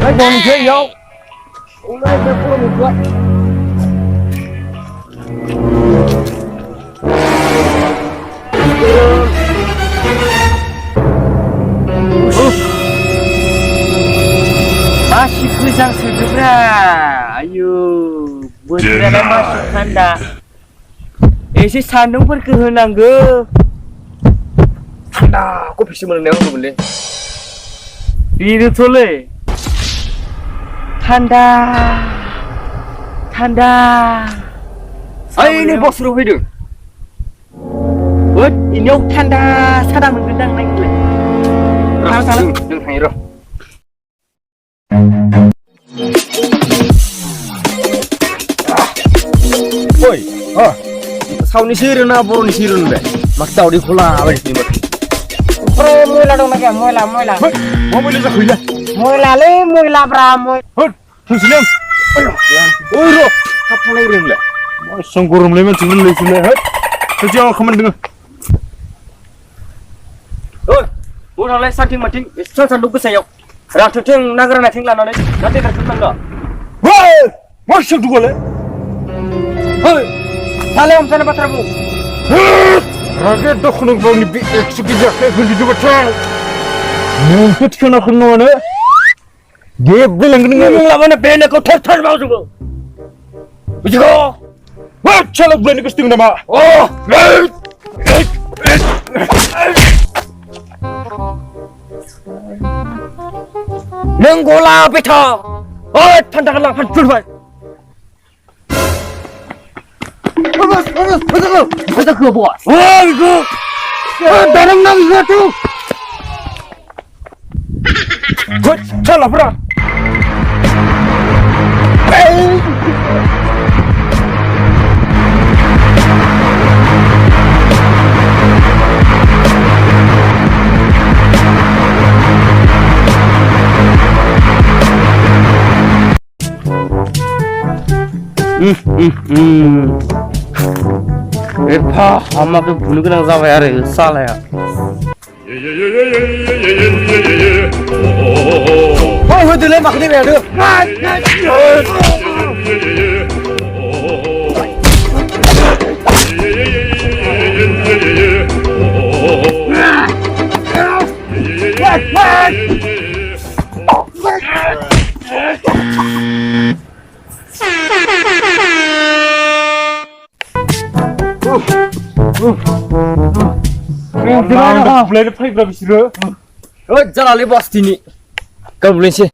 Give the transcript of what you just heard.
Mấy con chơi vô. Uống đây cho cô một quậy. Masih kejang sejuta. Ayo, buatlah masuk tanda. Isi sandung perkehenangge. Tanda, aku bisa menang boleh. Biru tole. Tanda. Tanda. Ini bos ruh hidup. Buat ini tanda sadang menggendang naik boleh. Salah dengan Hiren. Oi, sao ni Hiren na Boro ni Hiren be? Makta odi khola abe ni mat. Moila dong nak moila. Mau moila sa khuila. Moila bra moi. Hut, Muslim. Oi ro, kapu lai rim le. Moi songgurum le men chulun le chule hut. Sejauh khaman deng. Oi, udah lai saking mating, sanduk ke sayok. Ratu ting nagara na ting lana le. Nanti terkenal dah. Woi, masuk dulu le. Hoi, salam sana patramu. Raga dokhnung bang ni eksikija ke gundi juga cang. Mumput kena ne. Dia bilang ngomong lama na pena ko thar mau juga. Bujo. Wah, chalak bani ko sting nama. Oh. Nenggola beta. Oh, thanda kala phan vai. Betul ke bos? Oh, itu. Darang nang itu. Kau salah bro. Epa, hama ke bulu kena zawa ya, salah ya. Oh, itu le mak ni ada. Jangan le bos ini. Kau boleh sih.